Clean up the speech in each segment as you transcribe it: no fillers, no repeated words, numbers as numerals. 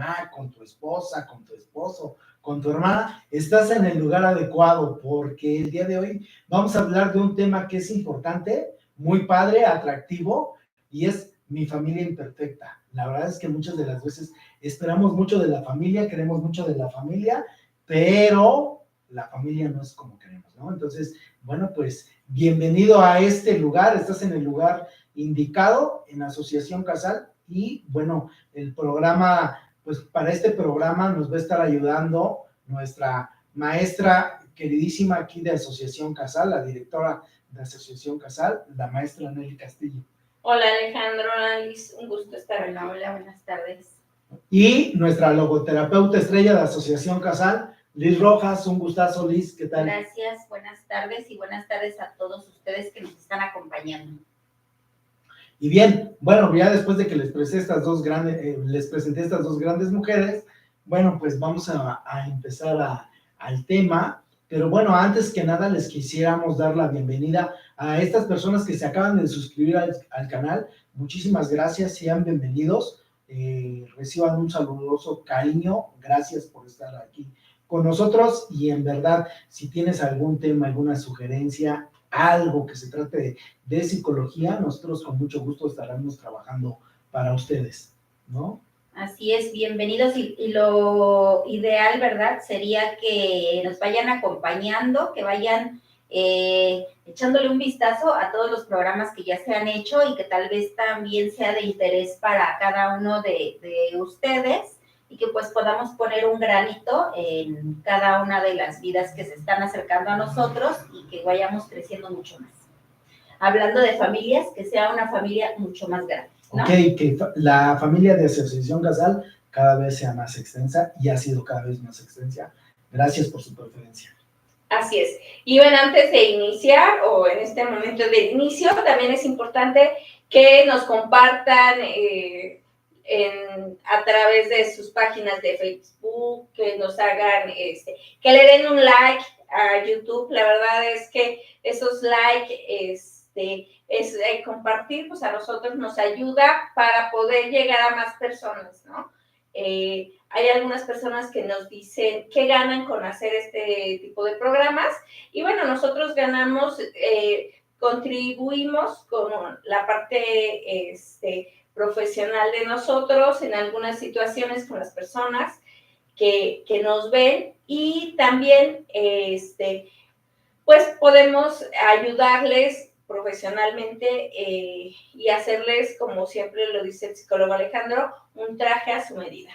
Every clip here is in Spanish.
mamá, con tu esposa, con tu esposo, con tu hermana, estás en el lugar adecuado, porque el día de hoy vamos a hablar de un tema que es importante, muy padre, atractivo, y es mi familia imperfecta. La verdad es que muchas de las veces esperamos mucho de la familia, queremos mucho de la familia, pero la familia no es como queremos, ¿no? Entonces, bueno, pues bienvenido a este lugar, estás en el lugar indicado, en Asociación Casal, y bueno, el programa, pues para este programa nos va a estar ayudando nuestra maestra queridísima aquí de Asociación Casal, la directora de Asociación Casal, la maestra Nelly Castillo. Hola Alejandro, hola Liz, un gusto estar en la aula, buenas tardes. Y nuestra logoterapeuta estrella de Asociación Casal, Liz Rojas, un gustazo, Liz, ¿qué tal? Gracias, buenas tardes y buenas tardes a todos ustedes que nos están acompañando. Y bien, bueno, ya después de que les presenté estas dos grandes mujeres, bueno, pues vamos a empezar al tema, pero bueno, antes que nada les quisiéramos dar la bienvenida a estas personas que se acaban de suscribir al canal. Muchísimas gracias, sean bienvenidos, reciban un saludoso cariño, gracias por estar aquí con nosotros, y en verdad, si tienes algún tema, alguna sugerencia, algo que se trate de psicología, nosotros con mucho gusto estaremos trabajando para ustedes, ¿no? Así es, bienvenidos, y lo ideal, ¿verdad? Sería que nos vayan acompañando, que vayan echándole un vistazo a todos los programas que ya se han hecho y que tal vez también sea de interés para cada uno de ustedes, y que pues podamos poner un granito en cada una de las vidas que se están acercando a nosotros y que vayamos creciendo mucho más. Hablando de familias, que sea una familia mucho más grande, ¿no? Ok, que la familia de Asociación Casal cada vez sea más extensa y ha sido cada vez más extensa. Gracias por su preferencia. Así es. Y bueno, antes de iniciar, o en este momento de inicio, también es importante que nos compartan a través de sus páginas de Facebook, que nos hagan, que le den un like a YouTube. La verdad es que esos likes, compartir, pues a nosotros nos ayuda para poder llegar a más personas, ¿no? Hay algunas personas que nos dicen qué ganan con hacer este tipo de programas, y bueno, nosotros ganamos, contribuimos con la parte profesional de nosotros en algunas situaciones con las personas que nos ven, y también pues podemos ayudarles profesionalmente y hacerles, como siempre lo dice el psicólogo Alejandro, un traje a su medida.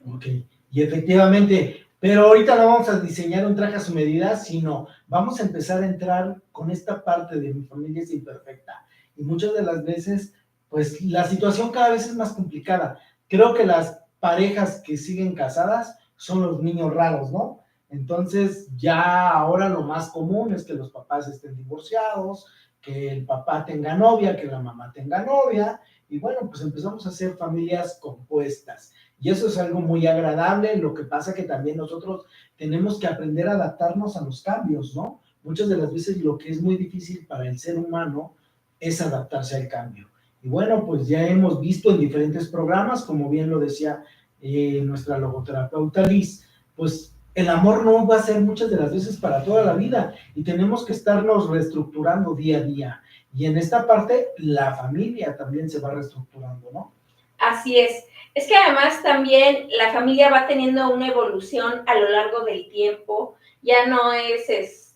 Ok, y efectivamente, pero ahorita no vamos a diseñar un traje a su medida, sino vamos a empezar a entrar con esta parte de mi familia es imperfecta. Y muchas de las veces, pues la situación cada vez es más complicada. Creo que las parejas que siguen casadas son los niños raros, ¿no? Entonces, ya ahora lo más común es que los papás estén divorciados, que el papá tenga novia, que la mamá tenga novia, y bueno, pues empezamos a hacer familias compuestas. Y eso es algo muy agradable. Lo que pasa que también nosotros tenemos que aprender a adaptarnos a los cambios, ¿no? Muchas de las veces lo que es muy difícil para el ser humano es adaptarse al cambio. Y bueno, pues ya hemos visto en diferentes programas, como bien lo decía nuestra logoterapeuta Liz, pues el amor no va a ser muchas de las veces para toda la vida, y tenemos que estarnos reestructurando día a día. Y en esta parte, la familia también se va reestructurando, ¿no? Así es. Es que además también la familia va teniendo una evolución a lo largo del tiempo. Ya no es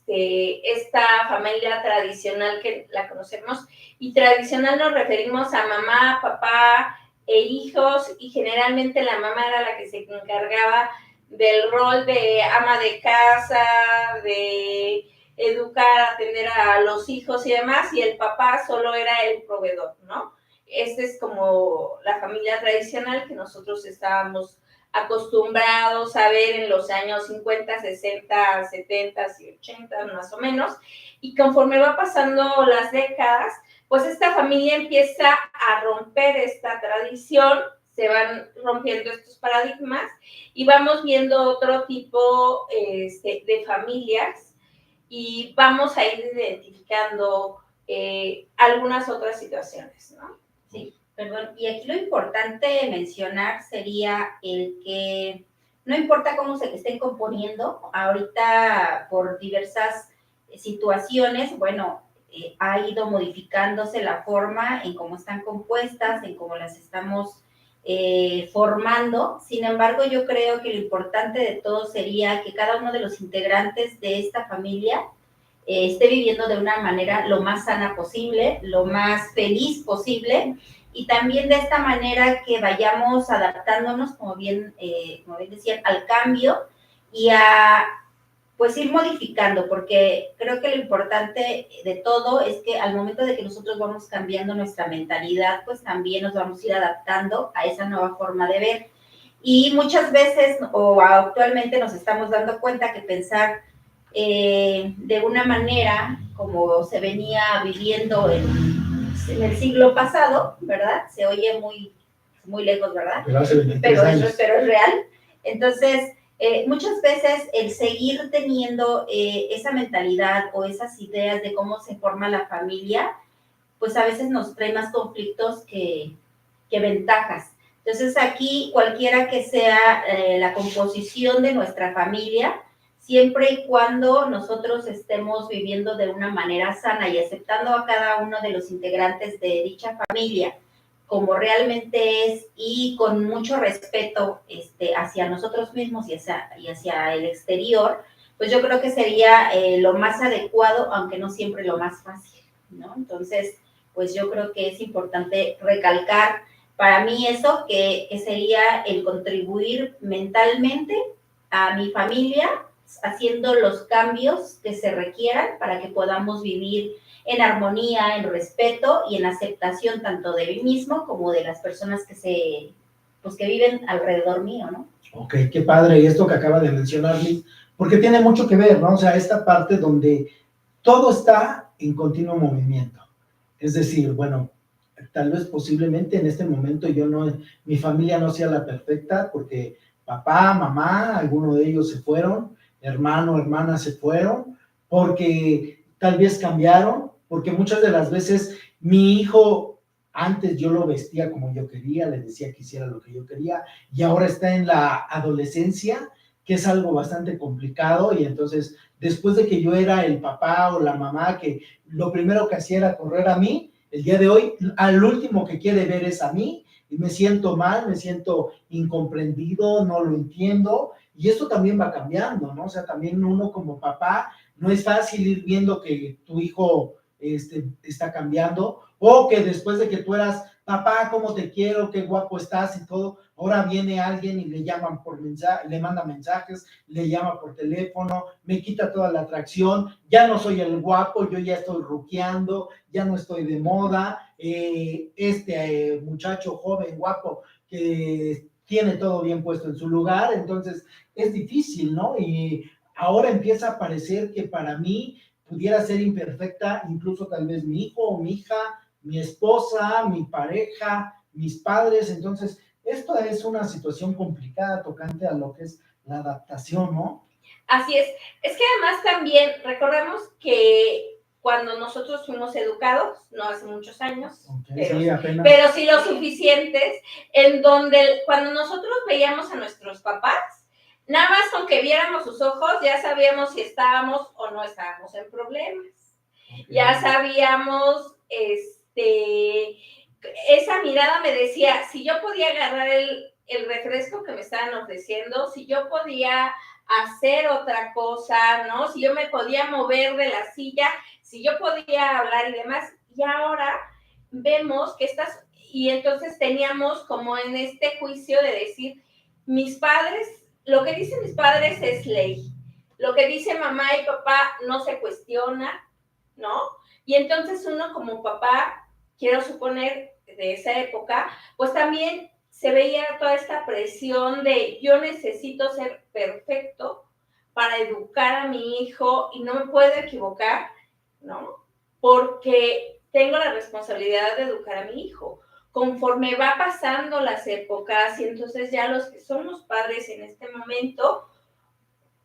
esta familia tradicional que la conocemos, y tradicional nos referimos a mamá, papá e hijos, y generalmente la mamá era la que se encargaba del rol de ama de casa, de educar, atender a los hijos y demás, y el papá solo era el proveedor, ¿no? Esta es como la familia tradicional que nosotros estábamos acostumbrados a ver en los años 50, 60, 70 y 80 más o menos, y conforme va pasando las décadas, pues esta familia empieza a romper esta tradición, se van rompiendo estos paradigmas y vamos viendo otro tipo de familias, y vamos a ir identificando algunas otras situaciones, ¿no? Sí. Perdón, y aquí lo importante mencionar sería el que no importa cómo se estén componiendo, ahorita por diversas situaciones, bueno, ha ido modificándose la forma en cómo están compuestas, en cómo las estamos formando. Sin embargo, yo creo que lo importante de todo sería que cada uno de los integrantes de esta familia esté viviendo de una manera lo más sana posible, lo más feliz posible, y también de esta manera que vayamos adaptándonos, como bien decían, al cambio y a pues ir modificando, porque creo que lo importante de todo es que al momento de que nosotros vamos cambiando nuestra mentalidad, pues también nos vamos a ir adaptando a esa nueva forma de ver. Y muchas veces o actualmente nos estamos dando cuenta que pensar de una manera como se venía viviendo en el siglo pasado, ¿verdad? Se oye muy lejos, ¿verdad? Pero hace 23 años. Pero es real. Entonces, muchas veces el seguir teniendo esa mentalidad o esas ideas de cómo se forma la familia, pues a veces nos trae más conflictos que ventajas. Entonces aquí cualquiera que sea la composición de nuestra familia, siempre y cuando nosotros estemos viviendo de una manera sana y aceptando a cada uno de los integrantes de dicha familia como realmente es y con mucho respeto hacia nosotros mismos y hacia el exterior, pues yo creo que sería lo más adecuado, aunque no siempre lo más fácil, ¿no? Entonces, pues yo creo que es importante recalcar para mí eso, que sería el contribuir mentalmente a mi familia, haciendo los cambios que se requieran para que podamos vivir en armonía, en respeto y en aceptación tanto de mí mismo como de las personas que viven alrededor mío, ¿no? Ok, qué padre, y esto que acaba de mencionar, Liz, porque tiene mucho que ver, ¿no? O sea, esta parte donde todo está en continuo movimiento. Es decir, bueno, tal vez posiblemente en este momento mi familia no sea la perfecta, porque papá, mamá, alguno de ellos se fueron, hermano, hermana se fueron, porque tal vez cambiaron, porque muchas de las veces mi hijo, antes yo lo vestía como yo quería, le decía que hiciera lo que yo quería, y ahora está en la adolescencia, que es algo bastante complicado, y entonces, después de que yo era el papá o la mamá, que lo primero que hacía era correr a mí, el día de hoy, al último que quiere ver es a mí, y me siento mal, me siento incomprendido, no lo entiendo, y esto también va cambiando, ¿no? O sea, también uno como papá, no es fácil ir viendo que tu hijo está cambiando, o que después de que tú eras, papá, cómo te quiero, qué guapo estás y todo, ahora viene alguien y le llaman por mensaje, le manda mensajes, le llama por teléfono, me quita toda la atracción, ya no soy el guapo, yo ya estoy ruqueando, ya no estoy de moda, muchacho joven, guapo, que tiene todo bien puesto en su lugar, entonces es difícil, ¿no? Y ahora empieza a parecer que para mí pudiera ser imperfecta, incluso tal vez mi hijo o mi hija, mi esposa, mi pareja, mis padres, entonces esto es una situación complicada tocante a lo que es la adaptación, ¿no? Así es. Es que además también recordemos que cuando nosotros fuimos educados, no hace muchos años, Okay, pero sí lo suficientes, en donde cuando nosotros veíamos a nuestros papás, nada más con que viéramos sus ojos, ya sabíamos si estábamos o no estábamos en problemas. Okay. Ya sabíamos, esa mirada me decía, si yo podía agarrar el refresco que me estaban ofreciendo, si yo podía hacer otra cosa, ¿no? Si yo me podía mover de la silla, si yo podía hablar y demás. Y ahora vemos que y entonces teníamos como en este juicio de decir, mis padres, lo que dicen mis padres es ley. Lo que dice mamá y papá no se cuestiona, ¿no? Y entonces uno como papá, quiero suponer, de esa época, pues también se veía toda esta presión de yo necesito ser perfecto para educar a mi hijo y no me puedo equivocar, ¿no? Porque tengo la responsabilidad de educar a mi hijo. Conforme va pasando las épocas y entonces ya los que somos padres en este momento,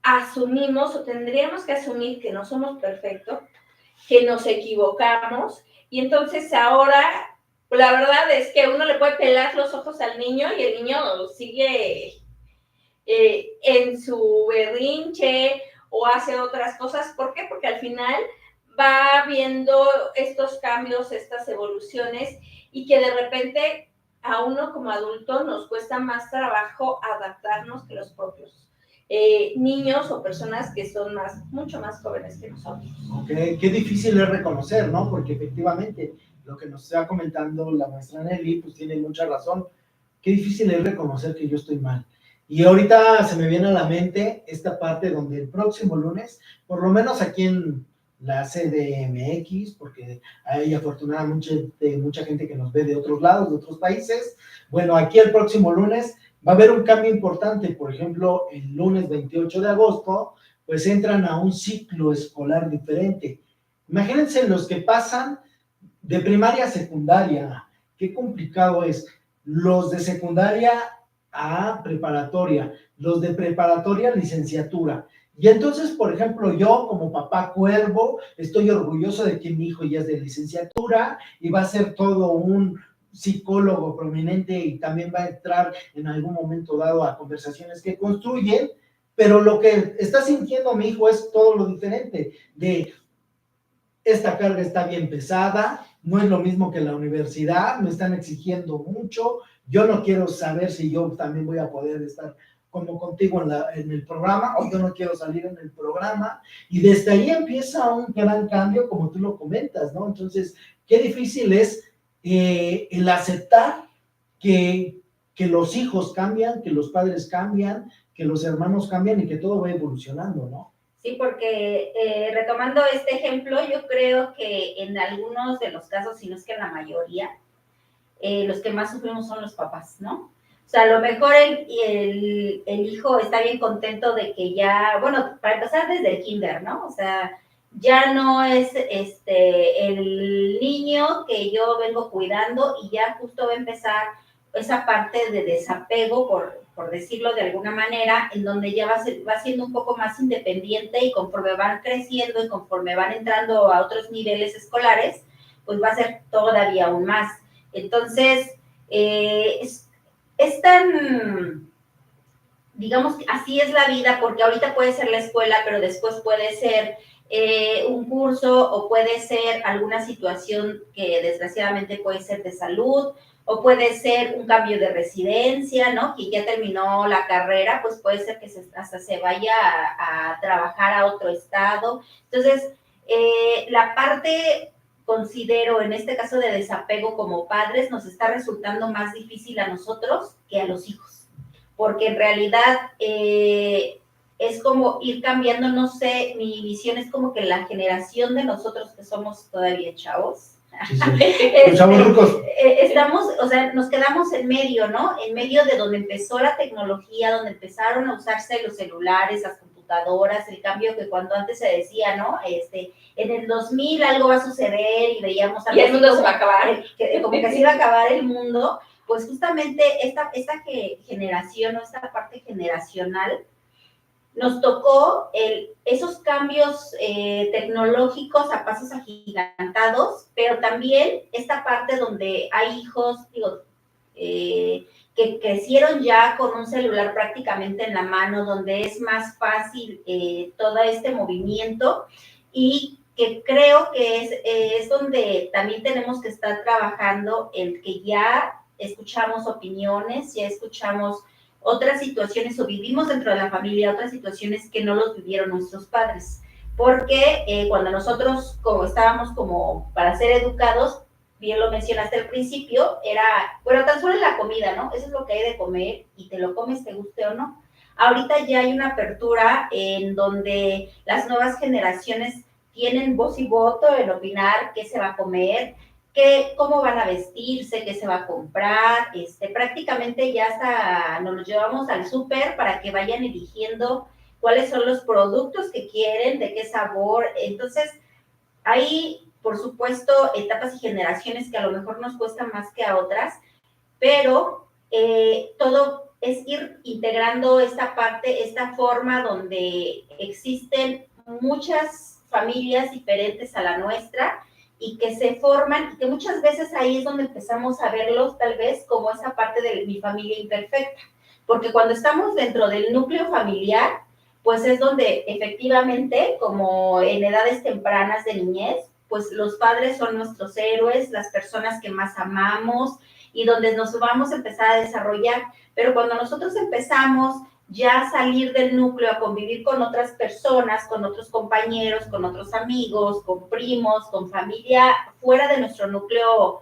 asumimos o tendríamos que asumir que no somos perfectos, que nos equivocamos y entonces ahora Pues la verdad es que uno le puede pelar los ojos al niño y el niño sigue en su berrinche o hace otras cosas. ¿Por qué? Porque al final va viendo estos cambios, estas evoluciones, y que de repente a uno como adulto nos cuesta más trabajo adaptarnos que los propios niños o personas que son mucho más jóvenes que nosotros. Okay. Qué difícil es reconocer, ¿no? Porque efectivamente lo que nos está comentando la maestra Nelly, pues tiene mucha razón. Qué difícil es reconocer que yo estoy mal. Y ahorita se me viene a la mente esta parte donde el próximo lunes, por lo menos aquí en la CDMX, porque hay afortunadamente mucha gente que nos ve de otros lados, de otros países, bueno, aquí el próximo lunes va a haber un cambio importante. Por ejemplo, el lunes 28 de agosto, pues entran a un ciclo escolar diferente. Imagínense los que pasan de primaria a secundaria, qué complicado es. Los de secundaria a preparatoria, los de preparatoria a licenciatura. Y entonces, por ejemplo, yo como papá cuervo, estoy orgulloso de que mi hijo ya es de licenciatura y va a ser todo un psicólogo prominente y también va a entrar en algún momento dado a conversaciones que construyen, pero lo que está sintiendo mi hijo es todo lo diferente, de esta carga está bien pesada, no es lo mismo que la universidad, me están exigiendo mucho, yo no quiero saber si yo también voy a poder estar como contigo en el programa, o yo no quiero salir en el programa, y desde ahí empieza un gran cambio, como tú lo comentas, ¿no? Entonces, qué difícil es el aceptar que los hijos cambian, que los padres cambian, que los hermanos cambian y que todo va evolucionando, ¿no? Sí, porque retomando este ejemplo, yo creo que en algunos de los casos, si no es que en la mayoría, los que más sufrimos son los papás, ¿no? O sea, a lo mejor el hijo está bien contento de que ya, bueno, para empezar desde el kinder, ¿no? O sea, ya no es el niño que yo vengo cuidando y ya justo va a empezar esa parte de desapego, por decirlo de alguna manera, en donde ya va siendo un poco más independiente y conforme van creciendo y conforme van entrando a otros niveles escolares, pues va a ser todavía aún más. Entonces, es tan, digamos, así es la vida, porque ahorita puede ser la escuela, pero después puede ser un curso o puede ser alguna situación que desgraciadamente puede ser de salud o puede ser un cambio de residencia, ¿no? Que ya terminó la carrera, pues puede ser que hasta se vaya a trabajar a otro estado. Entonces, la parte, considero, en este caso de desapego como padres, nos está resultando más difícil a nosotros que a los hijos, porque en realidad es como ir cambiando, no sé, mi visión es como que la generación de nosotros que somos todavía chavos, sí, sí. Chavos estamos, o sea, nos quedamos en medio, ¿no? En medio de donde empezó la tecnología, donde empezaron a usarse los celulares, las computadoras, el cambio que cuando antes se decía, ¿no? En el 2000 algo va a suceder y veíamos algo. Y el mundo se va a acabar. Como que se iba a acabar el mundo. Pues justamente esta generación o esta parte generacional nos tocó esos cambios tecnológicos a pasos agigantados, pero también esta parte donde hay hijos, digo, que crecieron ya con un celular prácticamente en la mano, donde es más fácil todo este movimiento y que creo que es donde también tenemos que estar trabajando el que ya escuchamos opiniones, ya escuchamos otras situaciones o vivimos dentro de la familia otras situaciones que no los vivieron nuestros padres. Porque cuando nosotros estábamos como para ser educados, bien lo mencionaste al principio, era, bueno, tan solo en la comida, ¿no? Eso es lo que hay de comer y te lo comes, te guste o no. Ahorita ya hay una apertura en donde las nuevas generaciones tienen voz y voto en opinar qué se va a comer, cómo van a vestirse, qué se va a comprar, prácticamente ya hasta nos los llevamos al súper para que vayan eligiendo cuáles son los productos que quieren, de qué sabor. Entonces, hay, por supuesto, etapas y generaciones que a lo mejor nos cuestan más que a otras, pero todo es ir integrando esta parte, esta forma donde existen muchas familias diferentes a la nuestra y que se forman, y que muchas veces ahí es donde empezamos a verlos tal vez como esa parte de mi familia imperfecta, porque cuando estamos dentro del núcleo familiar, pues es donde efectivamente, como en edades tempranas de niñez, pues los padres son nuestros héroes, las personas que más amamos y donde nos vamos a empezar a desarrollar. Pero cuando nosotros empezamos ya a salir del núcleo, a convivir con otras personas, con otros compañeros, con otros amigos, con primos, con familia fuera de nuestro núcleo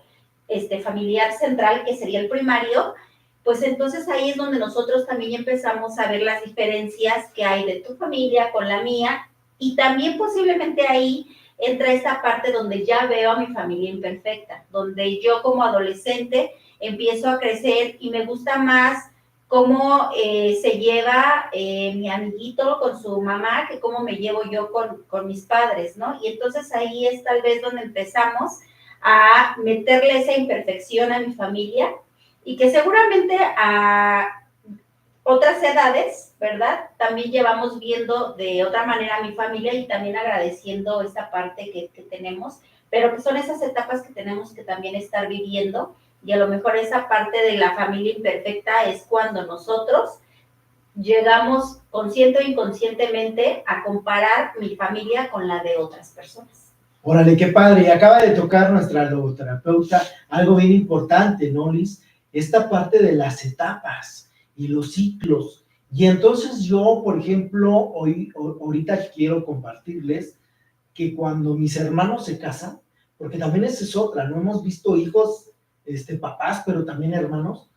familiar central, que sería el primario, pues entonces ahí es donde nosotros también empezamos a ver las diferencias que hay de tu familia con la mía, y también posiblemente ahí entra esta parte donde ya veo a mi familia imperfecta, donde yo como adolescente empiezo a crecer y me gusta más cómo se lleva mi amiguito con su mamá que cómo me llevo yo con mis padres, ¿no? Y entonces ahí es tal vez donde empezamos a meterle esa imperfección a mi familia, y que seguramente a otras edades, ¿verdad? También llevamos viendo de otra manera a mi familia y también agradeciendo esta parte que tenemos, pero que son esas etapas que tenemos que también estar viviendo, y a lo mejor esa parte de la familia imperfecta es cuando nosotros llegamos consciente o inconscientemente a comparar mi familia con la de otras personas. Órale, qué padre. Y acaba de tocar nuestra logoterapeuta algo bien importante, ¿no, Liz? Esta parte de las etapas y los ciclos. Y entonces yo, por ejemplo, ahorita quiero compartirles que cuando mis hermanos se casan, porque también esa es otra, no hemos visto hijos, papás, pero también hermanos,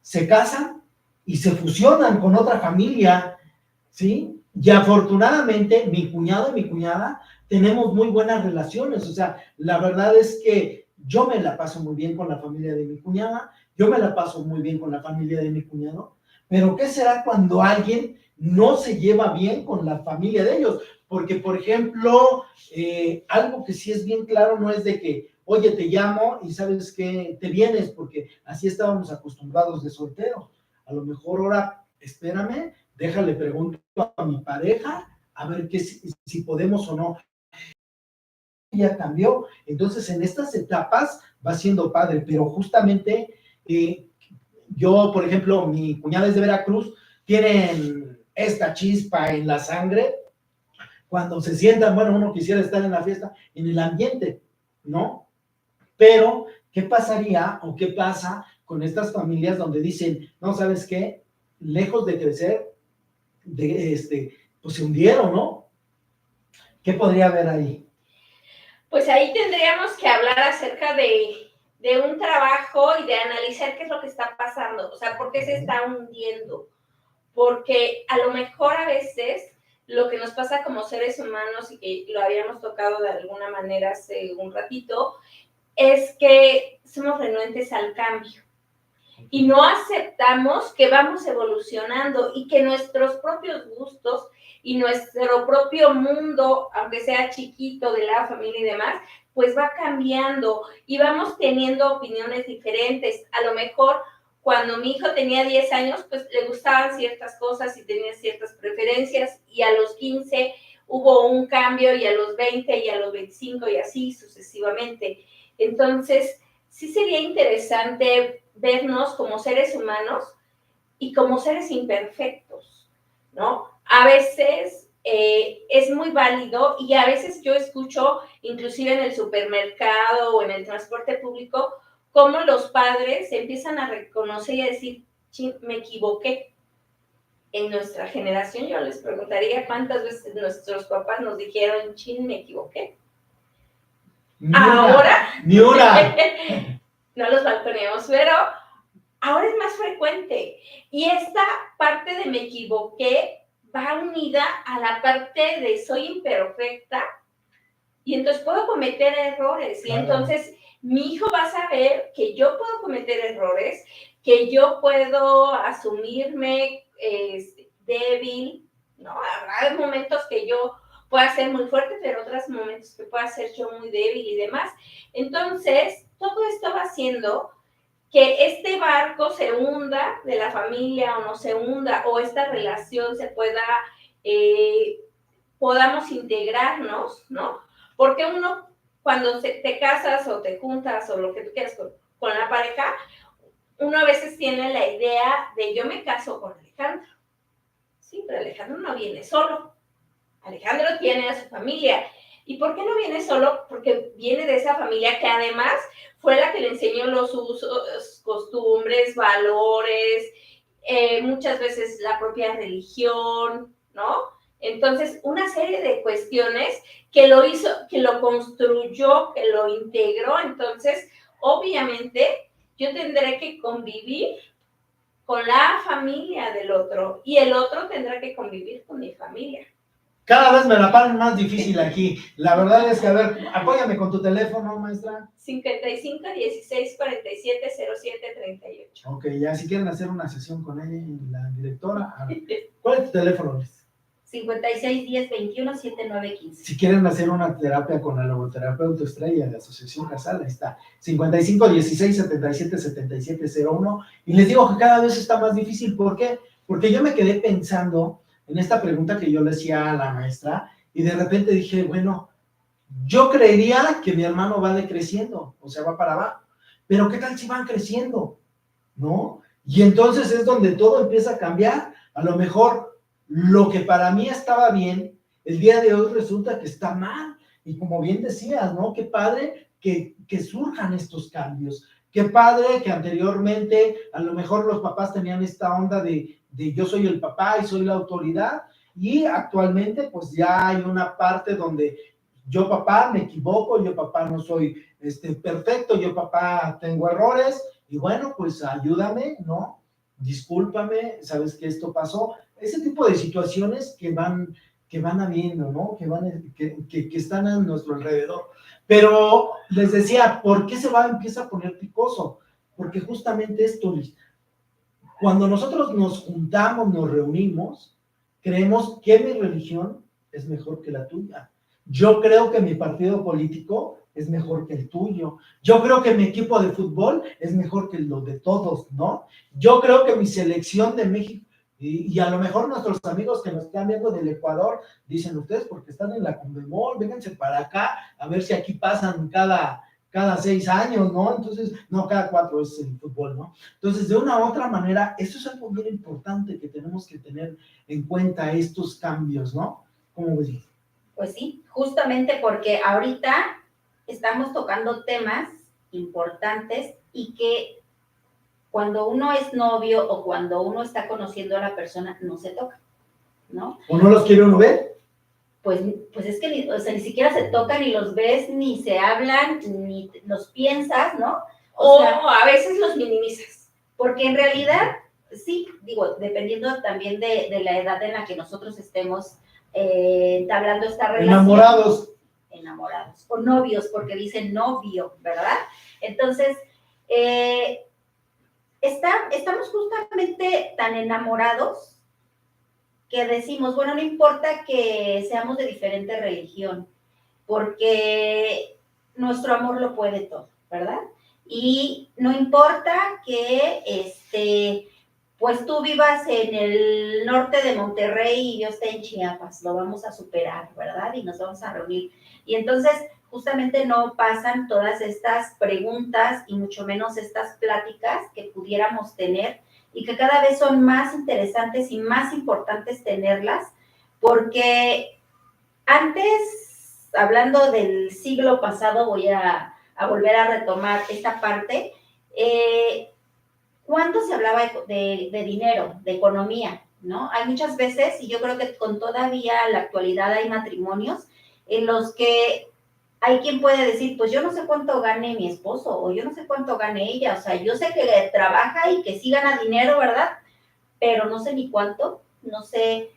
se casan y se fusionan con otra familia, ¿sí? Y afortunadamente mi cuñado y mi cuñada tenemos muy buenas relaciones, o sea, la verdad es que yo me la paso muy bien con la familia de mi cuñada, yo me la paso muy bien con la familia de mi cuñado, pero ¿qué será cuando alguien no se lleva bien con la familia de ellos? Porque, por ejemplo, algo que sí es bien claro no es de que, oye, te llamo y sabes que te vienes, porque así estábamos acostumbrados de solteros. A lo mejor ahora, espérame, déjale pregunto a mi pareja a ver si podemos o no. Ya cambió. Entonces, en estas etapas va siendo padre, pero justamente yo, por ejemplo, mi cuñada es de Veracruz, tienen esta chispa en la sangre. Cuando se sientan, bueno, uno quisiera estar en la fiesta, en el ambiente, ¿no? Pero, ¿qué pasaría o qué pasa con estas familias donde dicen, no, ¿sabes qué? Lejos de crecer, pues se hundieron, ¿no? ¿Qué podría haber ahí? Pues ahí tendríamos que hablar acerca de un trabajo y de analizar qué es lo que está pasando, o sea, por qué se está hundiendo. Porque a lo mejor a veces lo que nos pasa como seres humanos, y que lo habíamos tocado de alguna manera hace un ratito, es que somos renuentes al cambio y no aceptamos que vamos evolucionando y que nuestros propios gustos y nuestro propio mundo, aunque sea chiquito, de la familia y demás, pues va cambiando y vamos teniendo opiniones diferentes. A lo mejor cuando mi hijo tenía 10 años, pues le gustaban ciertas cosas y tenía ciertas preferencias, y a los 15 hubo un cambio, y a los 20 y a los 25 y así sucesivamente. Entonces, sí sería interesante vernos como seres humanos y como seres imperfectos, ¿no? A veces es muy válido, y a veces yo escucho, inclusive en el supermercado o en el transporte público, cómo los padres empiezan a reconocer y a decir, me equivoqué. En nuestra generación yo les preguntaría cuántas veces nuestros papás nos dijeron, me equivoqué. Ahora, ni una. No los balconeamos, pero ahora es más frecuente. Y esta parte de me equivoqué va unida a la parte de soy imperfecta, y entonces puedo cometer errores. Claro. Y entonces mi hijo va a saber que yo puedo cometer errores, que yo puedo asumirme débil, ¿no? Habrá momentos que yo pueda ser muy fuerte, pero otros momentos que pueda ser yo muy débil y demás. Entonces, todo esto va haciendo que este barco se hunda de la familia o no se hunda, o esta relación se pueda, podamos integrarnos, ¿no? Porque uno cuando te casas o te juntas o lo que tú quieras con la pareja, uno a veces tiene la idea de yo me caso con Alejandro. Sí, pero Alejandro no viene solo. Alejandro tiene a su familia. ¿Y por qué no viene solo? Porque viene de esa familia que además fue la que le enseñó los usos, costumbres, valores, muchas veces la propia religión, ¿no? Entonces, una serie de cuestiones que lo hizo, que lo construyó, que lo integró. Entonces, obviamente, yo tendré que convivir con la familia del otro y el otro tendrá que convivir con mi familia. Cada vez me la ponen más difícil aquí. La verdad es que, a ver, apóyame con tu teléfono, maestra. 55 16 47 07 38. Ok, ya si quieren hacer una sesión con ella, la directora, a ver, ¿cuál es tu teléfono, Luis? 56 10 21 79 15. Si quieren hacer una terapia con la logoterapeuta estrella de Asociación Casal, ahí está, 55 16 77 77 01. Y les digo que cada vez está más difícil. ¿Por qué? Porque yo me quedé pensando en esta pregunta que yo le hacía a la maestra, y de repente dije, bueno, yo creería que mi hermano va decreciendo, o sea, va para abajo, pero ¿qué tal si van creciendo? ¿No? Y entonces es donde todo empieza a cambiar. A lo mejor lo que para mí estaba bien, el día de hoy resulta que está mal. Y como bien decías, ¿no? Qué padre que surjan estos cambios. Qué padre que anteriormente a lo mejor los papás tenían esta onda de yo soy el papá y soy la autoridad, y actualmente pues ya hay una parte donde yo papá me equivoco, yo papá no soy perfecto, yo papá tengo errores, y bueno, pues ayúdame, ¿no? Discúlpame, sabes que esto pasó. Ese tipo de situaciones que van habiendo, ¿no? Que están a nuestro alrededor. Pero les decía, ¿por qué empieza a poner picoso? Porque justamente esto, cuando nosotros nos juntamos, nos reunimos, creemos que mi religión es mejor que la tuya. Yo creo que mi partido político es mejor que el tuyo. Yo creo que mi equipo de fútbol es mejor que lo de todos, ¿no? Yo creo que mi selección de México, y a lo mejor nuestros amigos que nos están viendo del Ecuador, dicen ustedes porque están en la Conmebol, vénganse para acá, a ver si aquí pasan cada 6 años, ¿no? Entonces, no, cada 4 es el fútbol, ¿no? Entonces, de una u otra manera, eso es algo bien importante que tenemos que tener en cuenta, estos cambios, ¿no? ¿Cómo ves? Pues sí, justamente porque ahorita estamos tocando temas importantes y que cuando uno es novio o cuando uno está conociendo a la persona no se toca, ¿no? ¿O no los quiere uno ver? Pues es que ni siquiera se tocan, ni los ves, ni se hablan, ni los piensas, ¿no? O sea, a veces los minimizas. Porque en realidad, sí, digo, dependiendo también de la edad en la que nosotros estemos entablando esta relación. Enamorados. O novios, porque dicen novio, ¿verdad? Entonces, estamos justamente tan enamorados que decimos, bueno, no importa que seamos de diferente religión, porque nuestro amor lo puede todo, ¿verdad? Y no importa que, pues tú vivas en el norte de Monterrey y yo esté en Chiapas, lo vamos a superar, ¿verdad? Y nos vamos a reunir. Y entonces, justamente no pasan todas estas preguntas y mucho menos estas pláticas que pudiéramos tener y que cada vez son más interesantes y más importantes tenerlas, porque antes, hablando del siglo pasado, voy a volver a retomar esta parte, ¿cuándo se hablaba de dinero, de economía? ¿No? Hay muchas veces, y yo creo que con todavía la actualidad hay matrimonios en los que hay quien puede decir, pues yo no sé cuánto gane mi esposo, o yo no sé cuánto gane ella, o sea, yo sé que trabaja y que sí gana dinero, ¿verdad? Pero no sé ni cuánto, no sé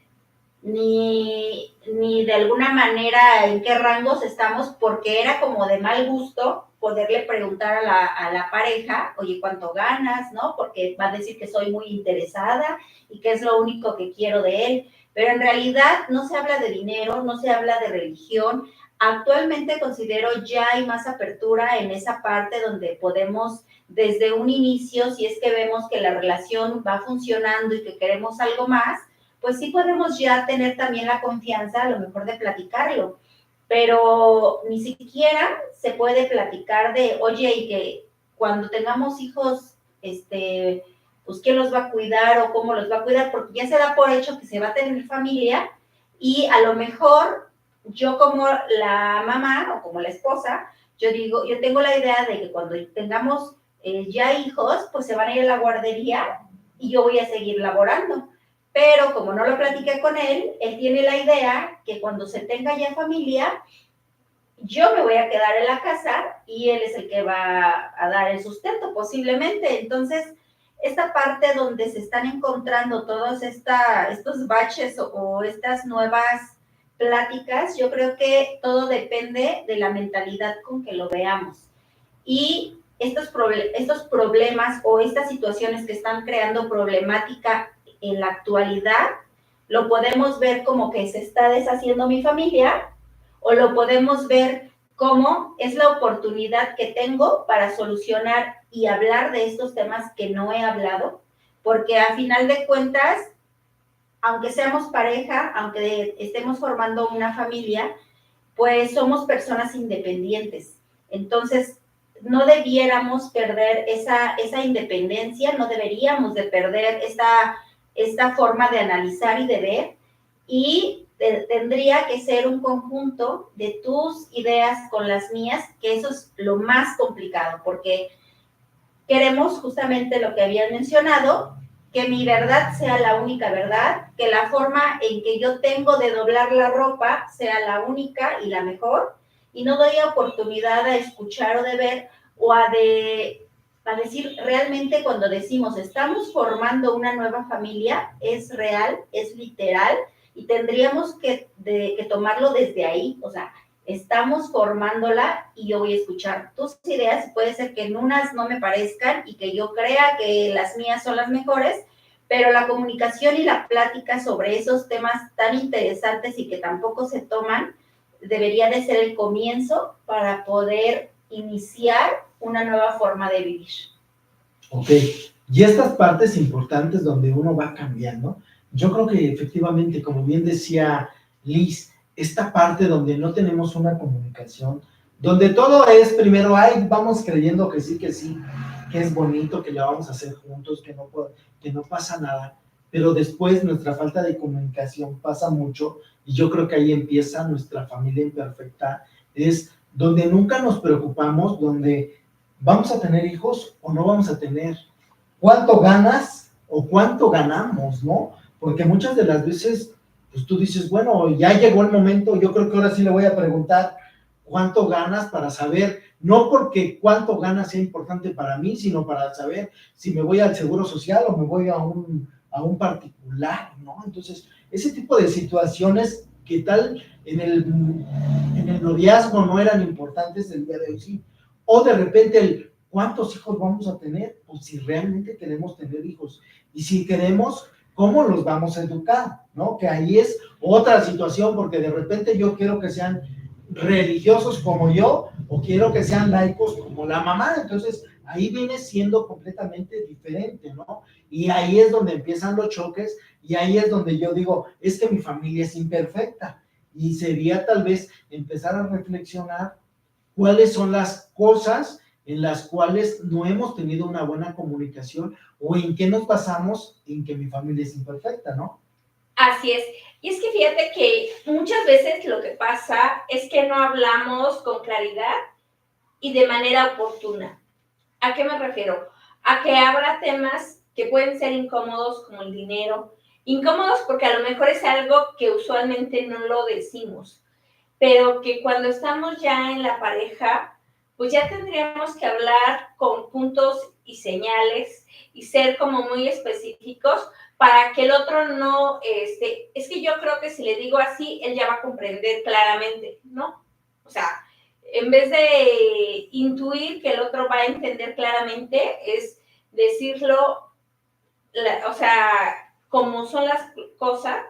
ni de alguna manera en qué rangos estamos, porque era como de mal gusto poderle preguntar a la pareja, oye, ¿cuánto ganas? ¿No? Porque va a decir que soy muy interesada y que es lo único que quiero de él, pero en realidad no se habla de dinero, no se habla de religión. Actualmente considero ya hay más apertura en esa parte donde podemos desde un inicio, si es que vemos que la relación va funcionando y que queremos algo más, pues sí podemos ya tener también la confianza a lo mejor de platicarlo. pero ni siquiera se puede platicar de, oye, y que cuando tengamos hijos, pues quién los va a cuidar o cómo los va a cuidar, porque ya se da por hecho que se va a tener familia y a lo mejor yo como la mamá o como la esposa, yo tengo la idea de que cuando tengamos ya hijos, pues se van a ir a la guardería y yo voy a seguir laborando. Pero como no lo platiqué con él tiene la idea que cuando se tenga ya familia, yo me voy a quedar en la casa y él es el que va a dar el sustento posiblemente. Entonces, esta parte donde se están encontrando todos estos baches o estas nuevas pláticas, yo creo que todo depende de la mentalidad con que lo veamos. Y estos problemas o estas situaciones que están creando problemática en la actualidad, lo podemos ver como que se está deshaciendo mi familia o lo podemos ver como es la oportunidad que tengo para solucionar y hablar de estos temas que no he hablado, porque a final de cuentas, aunque seamos pareja, aunque estemos formando una familia, pues somos personas independientes. Entonces, no debiéramos perder esa independencia, no deberíamos de perder esta forma de analizar y de ver, y tendría que ser un conjunto de tus ideas con las mías, que eso es lo más complicado, porque queremos justamente lo que habían mencionado, que mi verdad sea la única verdad, que la forma en que yo tengo de doblar la ropa sea la única y la mejor, y no doy oportunidad a escuchar o de ver o a decir realmente cuando decimos estamos formando una nueva familia, es real, es literal, y tendríamos que tomarlo desde ahí, o sea, estamos formándola y yo voy a escuchar tus ideas. Puede ser que en unas no me parezcan y que yo crea que las mías son las mejores, pero la comunicación y la plática sobre esos temas tan interesantes y que tampoco se toman, debería de ser el comienzo para poder iniciar una nueva forma de vivir. Ok, y estas partes importantes donde uno va cambiando, yo creo que efectivamente, como bien decía Liz, esta parte donde no tenemos una comunicación, donde todo es primero, ay, vamos creyendo que sí, que es bonito, que lo vamos a hacer juntos, que no pasa nada, pero después nuestra falta de comunicación pasa mucho, y yo creo que ahí empieza nuestra familia imperfecta, es donde nunca nos preocupamos, donde ¿vamos a tener hijos o no vamos a tener? ¿Cuánto ganas o cuánto ganamos, no? Porque muchas de las veces, pues tú dices, bueno, ya llegó el momento, yo creo que ahora sí le voy a preguntar cuánto ganas para saber, no porque cuánto ganas sea importante para mí, sino para saber si me voy al Seguro Social o me voy a un particular, ¿no? Entonces, ese tipo de situaciones que tal en el noviazgo no eran importantes, el día de hoy sí. O de repente ¿cuántos hijos vamos a tener? Pues si realmente queremos tener hijos. Y si queremos, ¿cómo los vamos a educar? ¿No? Que ahí es otra situación, porque de repente yo quiero que sean religiosos como yo, o quiero que sean laicos como la mamá. Entonces, ahí viene siendo completamente diferente, ¿no? Y ahí es donde empiezan los choques, y ahí es donde yo digo, es que mi familia es imperfecta. Y sería tal vez empezar a reflexionar cuáles son las cosas en las cuales no hemos tenido una buena comunicación o en qué nos basamos en que mi familia es imperfecta, ¿no? Así es. Y es que fíjate que muchas veces lo que pasa es que no hablamos con claridad y de manera oportuna. ¿A qué me refiero? A que habrá temas que pueden ser incómodos como el dinero. Incómodos porque a lo mejor es algo que usualmente no lo decimos, pero que cuando estamos ya en la pareja, pues ya tendríamos que hablar con puntos y señales y ser como muy específicos para que el otro no, es que yo creo que si le digo así, él ya va a comprender claramente, ¿no? O sea, en vez de intuir que el otro va a entender claramente, es decirlo, o sea, como son las cosas,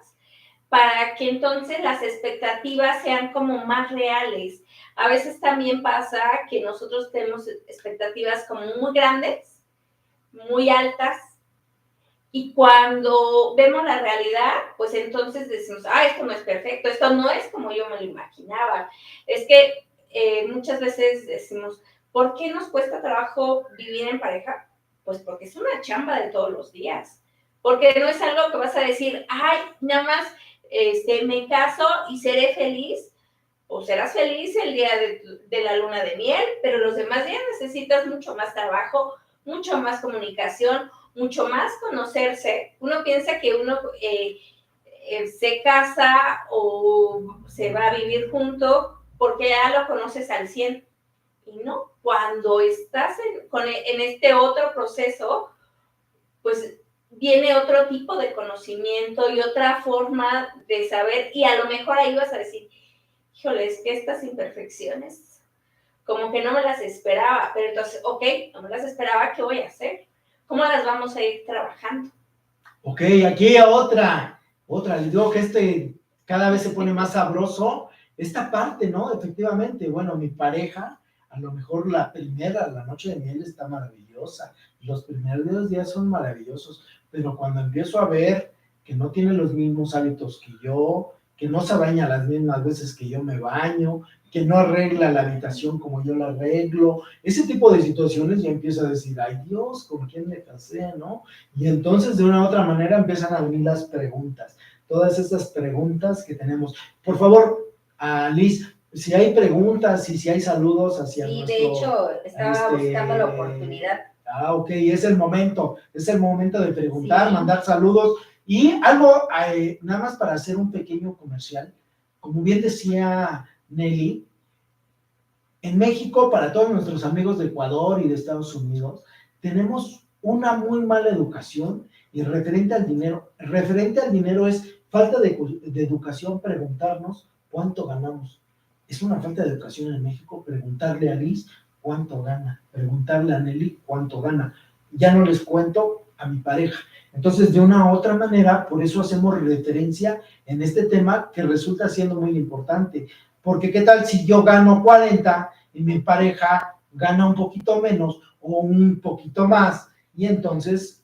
para que entonces las expectativas sean como más reales. A veces también pasa que nosotros tenemos expectativas como muy grandes, muy altas, Y cuando vemos la realidad, pues entonces decimos, esto no es perfecto, esto no es como yo me lo imaginaba. Es que muchas veces decimos, ¿por qué nos cuesta trabajo vivir en pareja? Pues porque es una chamba de todos los días. Porque no es algo que vas a decir, nada más me caso y seré feliz, o serás feliz el día de la luna de miel, pero los demás días necesitas mucho más trabajo, mucho más comunicación, mucho más conocerse. Uno piensa que uno se casa o se va a vivir junto porque ya lo conoces al 100. Y no, cuando estás en este otro proceso, pues viene otro tipo de conocimiento y otra forma de saber, y a lo mejor ahí vas a decir, híjole, es que estas imperfecciones, como que no me las esperaba, pero entonces, ok, no me las esperaba, ¿qué voy a hacer? ¿Cómo las vamos a ir trabajando? Ok, aquí otra, les digo que cada vez se pone más sabroso, esta parte, ¿no? Efectivamente, bueno, mi pareja, a lo mejor la noche de miel está maravillosa, los primeros días son maravillosos, pero cuando empiezo a ver que no tiene los mismos hábitos que yo, que no se baña las mismas veces que yo me baño, que no arregla la habitación como yo la arreglo, ese tipo de situaciones ya empiezo a decir, ay Dios, ¿con quién me casé, no? Y entonces de una u otra manera empiezan a venir las preguntas, todas estas preguntas que tenemos. Por favor, Liz, si hay preguntas y si hay saludos hacia sí, nuestro... de hecho, estaba buscando la oportunidad. Ok, es el momento de preguntar, Sí. mandar saludos y algo, nada más para hacer un pequeño comercial, como bien decía Nelly, en México, para todos nuestros amigos de Ecuador y de Estados Unidos, tenemos una muy mala educación y referente al dinero es falta de educación preguntarnos cuánto ganamos. Es una falta de educación en México preguntarle a Liz cuánto gana, preguntarle a Nelly cuánto gana. Ya no les cuento a mi pareja. Entonces, de una u otra manera, por eso hacemos referencia en este tema que resulta siendo muy importante. Porque qué tal si yo gano 40 y mi pareja gana un poquito menos o un poquito más, y entonces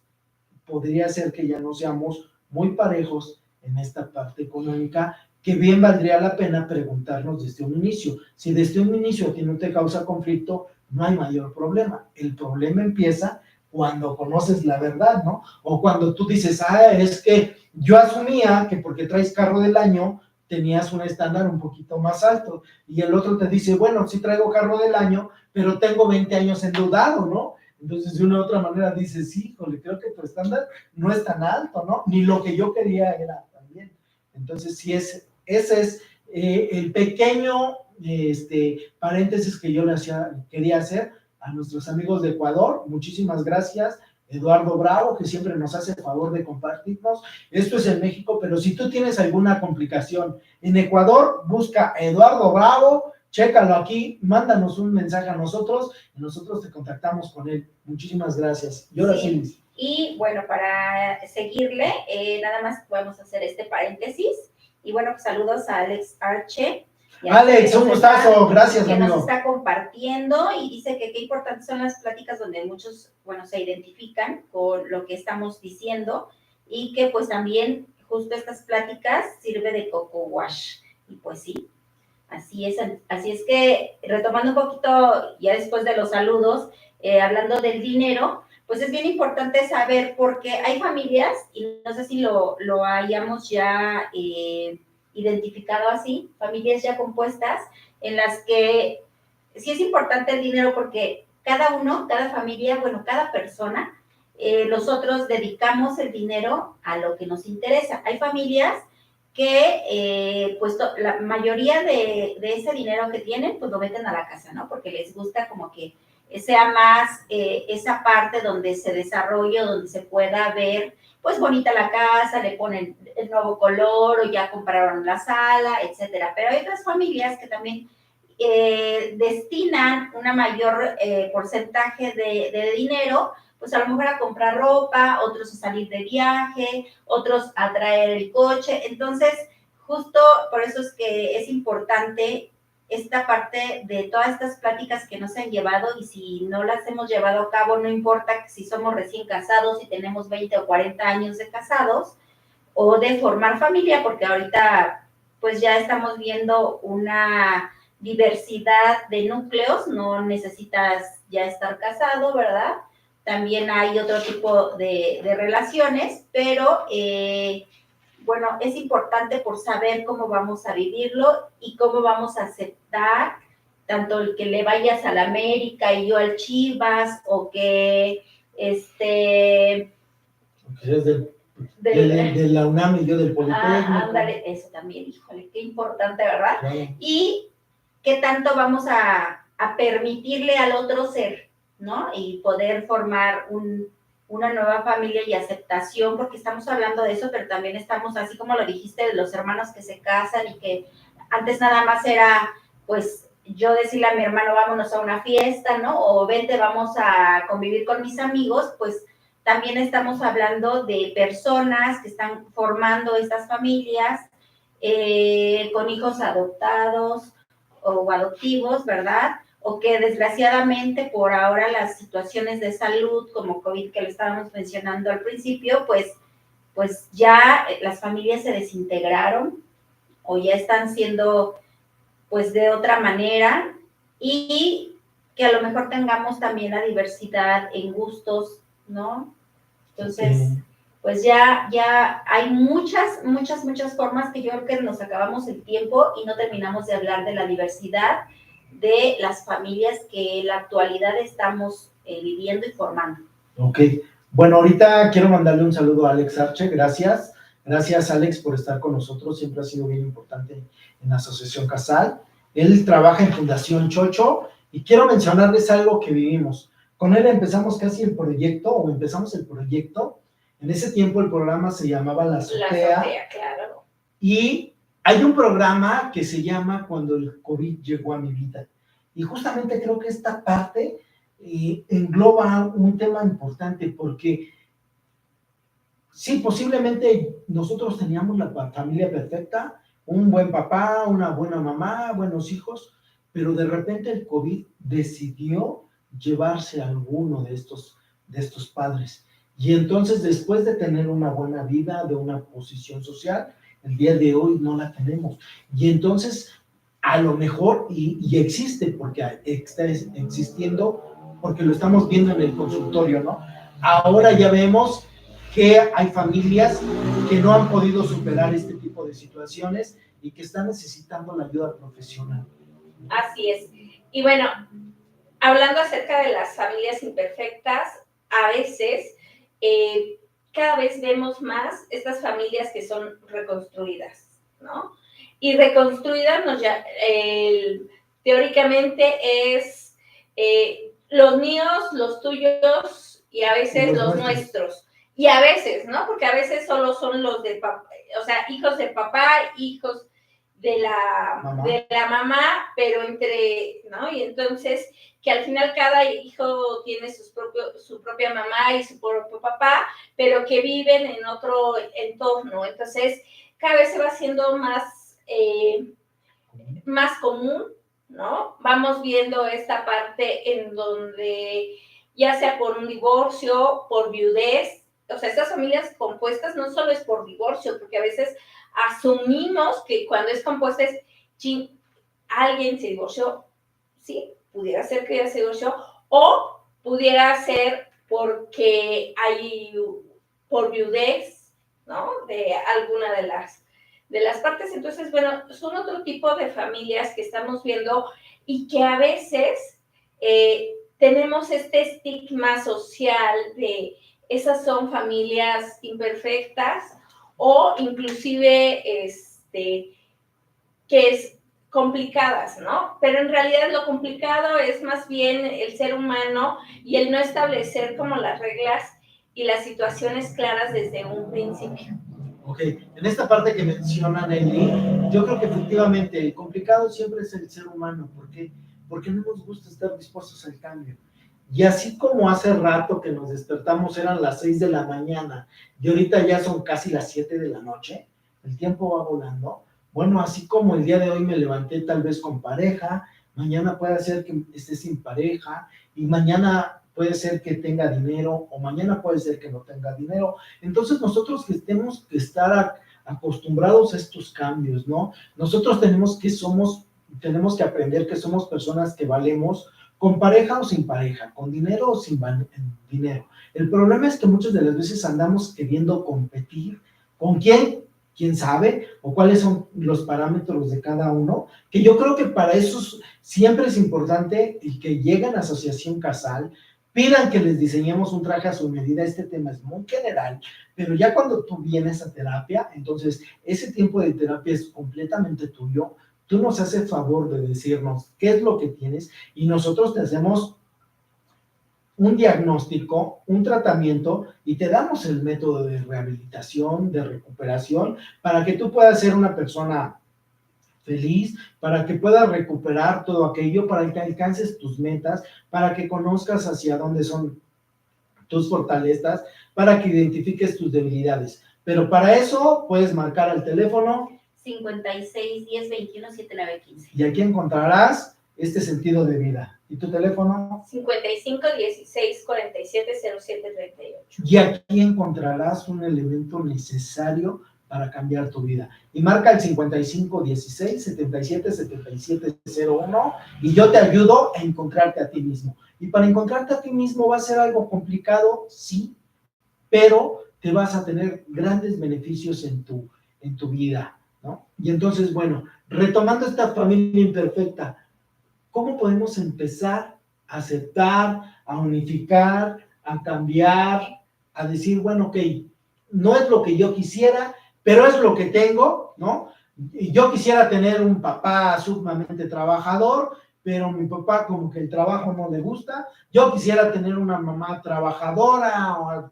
podría ser que ya no seamos muy parejos en esta parte económica, que bien valdría la pena preguntarnos desde un inicio. Si desde un inicio a ti no te causa conflicto, no hay mayor problema. El problema empieza cuando conoces la verdad, ¿no? O cuando tú dices, es que yo asumía que porque traes carro del año, tenías un estándar un poquito más alto, y el otro te dice, bueno, sí traigo carro del año, pero tengo 20 años endeudado, ¿no? Entonces, de una u otra manera dices, híjole, creo que tu estándar no es tan alto, ¿no? Ni lo que yo quería era también. Entonces, sí, ese es el pequeño paréntesis que yo quería hacer a nuestros amigos de Ecuador. Muchísimas gracias, Eduardo Bravo, que siempre nos hace el favor de compartirnos. Esto es en México, pero si tú tienes alguna complicación en Ecuador, busca a Eduardo Bravo, chécalo aquí, mándanos un mensaje a nosotros y nosotros te contactamos con él. Muchísimas gracias. Y ahora sí. Y bueno, para seguirle, nada más podemos hacer este paréntesis. Y bueno, pues saludos a Alex Arche. Alex, un gustazo, gracias, amigo. Que nos está compartiendo y dice que qué importantes son las pláticas donde muchos, bueno, se identifican con lo que estamos diciendo y que pues también justo estas pláticas sirve de coco wash. Y pues sí, así es que retomando un poquito ya después de los saludos, hablando del dinero, pues es bien importante saber porque hay familias, y no sé si lo hayamos ya identificado así, familias ya compuestas, en las que sí es importante el dinero porque cada uno, cada familia, bueno, cada persona, nosotros dedicamos el dinero a lo que nos interesa. Hay familias que pues la mayoría de ese dinero que tienen, pues lo meten a la casa, ¿no? Porque les gusta como que sea más esa parte donde se desarrolle, donde se pueda ver pues bonita la casa, le ponen el nuevo color o ya compraron la sala, etcétera. Pero hay otras familias que también destinan una mayor porcentaje de dinero, pues a lo mejor a comprar ropa, otros a salir de viaje, otros a traer el coche. Entonces, justo por eso es que es importante esta parte de todas estas pláticas que nos han llevado, y si no las hemos llevado a cabo, no importa si somos recién casados, si tenemos 20 o 40 años de casados, o de formar familia, porque ahorita pues ya estamos viendo una diversidad de núcleos, no necesitas ya estar casado, ¿verdad? También hay otro tipo de relaciones, pero bueno, es importante por saber cómo vamos a vivirlo y cómo vamos a aceptar tanto el que le vayas a la América y yo al Chivas, o que de la UNAM y yo del Politécnico. Ándale, eso también, híjole, qué importante, ¿verdad? Claro. Y qué tanto vamos a permitirle al otro ser, ¿no? Y poder formar una nueva familia y aceptación, porque estamos hablando de eso, pero también estamos, así como lo dijiste, de los hermanos que se casan y que antes nada más era, pues, yo decirle a mi hermano, vámonos a una fiesta, ¿no? O vente, vamos a convivir con mis amigos, pues también estamos hablando de personas que están formando estas familias con hijos adoptados o adoptivos, ¿verdad? O que desgraciadamente por ahora las situaciones de salud como COVID que le estábamos mencionando al principio, pues ya las familias se desintegraron o ya están siendo pues de otra manera, y que a lo mejor tengamos también la diversidad en gustos, ¿no? Entonces, pues ya hay muchas formas que yo creo que nos acabamos el tiempo y no terminamos de hablar de la diversidad de las familias que en la actualidad estamos viviendo y formando. Ok, bueno, ahorita quiero mandarle un saludo a Alex Arche, gracias Alex por estar con nosotros, siempre ha sido bien importante en la Asociación Casal. Él trabaja en Fundación Chocho y quiero mencionarles algo que vivimos. Con él empezamos el proyecto, en ese tiempo el programa se llamaba La Azotea, claro. Y hay un programa que se llama Cuando el COVID llegó a mi vida, y justamente creo que esta parte engloba un tema importante, porque sí, posiblemente nosotros teníamos la familia perfecta, un buen papá, una buena mamá, buenos hijos, pero de repente el COVID decidió llevarse a alguno de estos padres. Y entonces, después de tener una buena vida, de una posición social, el día de hoy no la tenemos. Y entonces, a lo mejor, y existe, porque está existiendo, porque lo estamos viendo en el consultorio, ¿no? Ahora ya vemos que hay familias que no han podido superar este tipo de situaciones y que están necesitando la ayuda profesional. Así es. Y bueno, hablando acerca de las familias imperfectas, a veces, cada vez vemos más estas familias que son reconstruidas, ¿no? Y reconstruidas teóricamente es los míos, los tuyos y a veces los nuestros. Y a veces, ¿no? Porque a veces solo son los de papá, o sea, hijos de papá, hijos de la mamá, pero ¿no? Y entonces, que al final cada hijo tiene su propia mamá y su propio papá, pero que viven en otro entorno. Entonces, cada vez se va haciendo más común, ¿no? Vamos viendo esta parte en donde, ya sea por un divorcio, por viudez, o sea, estas familias compuestas no solo es por divorcio, porque a veces asumimos que cuando es compuesta es, alguien se divorció, sí, pudiera ser que ya se divorció, o pudiera ser porque por viudez, ¿no? De alguna de las partes. Entonces, bueno, son otro tipo de familias que estamos viendo y que a veces tenemos este estigma social de esas son familias imperfectas o inclusive que es complicadas, ¿no? Pero en realidad lo complicado es más bien el ser humano y el no establecer como las reglas y las situaciones claras desde un principio. Ok, en esta parte que menciona Nelly, yo creo que efectivamente el complicado siempre es el ser humano. ¿Por qué? Porque no nos gusta estar dispuestos al cambio. Y así como hace rato que nos despertamos eran las 6 de la mañana y ahorita ya son casi las 7 de la noche, el tiempo va volando, bueno, así como el día de hoy me levanté tal vez con pareja, mañana puede ser que esté sin pareja y mañana puede ser que tenga dinero o mañana puede ser que no tenga dinero. Entonces nosotros que tenemos que estar acostumbrados a estos cambios, ¿no? Nosotros tenemos que aprender que somos personas que valemos con pareja o sin pareja, con dinero o sin dinero. El problema es que muchas de las veces andamos queriendo competir. ¿Con quién? ¿Quién sabe? ¿O cuáles son los parámetros de cada uno? Que yo creo que para eso siempre es importante el que lleguen a Asociación Casal, pidan que les diseñemos un traje a su medida. Este tema es muy general, pero ya cuando tú vienes a terapia, entonces ese tiempo de terapia es completamente tuyo. Tú nos haces el favor de decirnos qué es lo que tienes y nosotros te hacemos un diagnóstico, un tratamiento y te damos el método de rehabilitación, de recuperación, para que tú puedas ser una persona feliz, para que puedas recuperar todo aquello, para que alcances tus metas, para que conozcas hacia dónde son tus fortalezas, para que identifiques tus debilidades. Pero para eso puedes marcar al teléfono 56 10 21 79 15. y aquí encontrarás este sentido de vida. ¿Y tu teléfono? 55 16 47 07 38. Y aquí encontrarás un elemento necesario para cambiar tu vida. Y marca el 55 16 77 77 01 y yo te ayudo a encontrarte a ti mismo. Y para encontrarte a ti mismo va a ser algo complicado, sí, pero te vas a tener grandes beneficios en tu vida, ¿no? Y entonces, bueno, retomando esta familia imperfecta, ¿cómo podemos empezar a aceptar, a unificar, a cambiar, a decir, bueno, ok, no es lo que yo quisiera, pero es lo que tengo, ¿no? Y yo quisiera tener un papá sumamente trabajador, pero mi papá como que el trabajo no le gusta. Yo quisiera tener una mamá trabajadora, o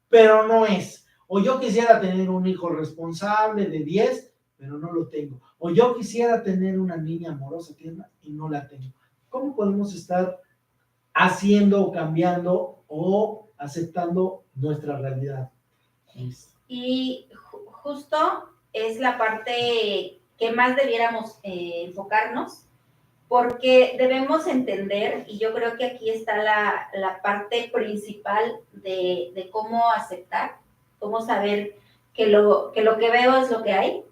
pero no es. O yo quisiera tener un hijo responsable de 10, pero no lo tengo. O yo quisiera tener una niña amorosa, tierna, y no la tengo. ¿Cómo podemos estar haciendo o cambiando o aceptando nuestra realidad? Y justo es la parte que más debiéramos enfocarnos, porque debemos entender, y yo creo que aquí está la parte principal de cómo aceptar, cómo saber que lo que veo es lo que hay,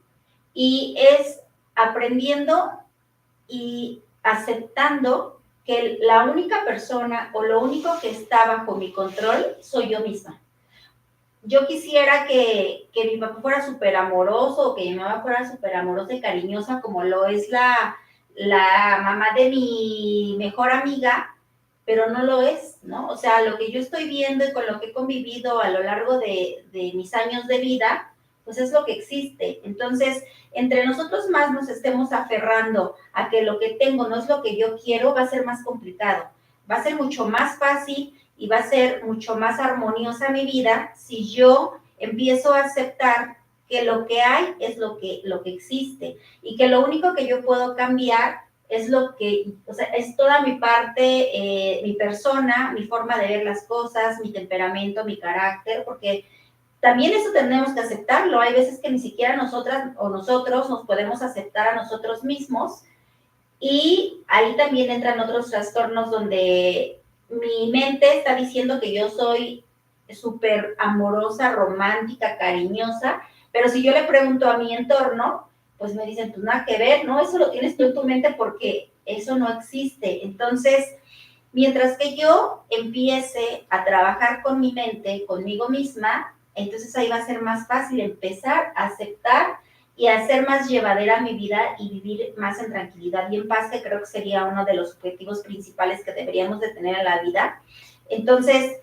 y es aprendiendo y aceptando que la única persona o lo único que está bajo mi control soy yo misma. Yo quisiera que mi papá fuera súper amoroso, que mi mamá fuera súper amorosa y cariñosa, como lo es la mamá de mi mejor amiga, pero no lo es, ¿no? O sea, lo que yo estoy viendo y con lo que he convivido a lo largo de mis años de vida, pues es lo que existe. Entonces, entre nosotros más nos estemos aferrando a que lo que tengo no es lo que yo quiero, va a ser más complicado. Va a ser mucho más fácil y va a ser mucho más armoniosa mi vida si yo empiezo a aceptar que lo que hay es lo que existe y que lo único que yo puedo cambiar es lo que, o sea, es toda mi parte, mi persona, mi forma de ver las cosas, mi temperamento, mi carácter, porque también eso tenemos que aceptarlo. Hay veces que ni siquiera nosotras o nosotros nos podemos aceptar a nosotros mismos y ahí también entran otros trastornos donde mi mente está diciendo que yo soy súper amorosa, romántica, cariñosa, pero si yo le pregunto a mi entorno, pues me dicen, pues nada que ver, ¿no? Eso lo tienes tú en tu mente porque eso no existe. Entonces, mientras que yo empiece a trabajar con mi mente, conmigo misma, entonces ahí va a ser más fácil empezar a aceptar y hacer más llevadera mi vida y vivir más en tranquilidad y en paz, que creo que sería uno de los objetivos principales que deberíamos de tener en la vida. Entonces,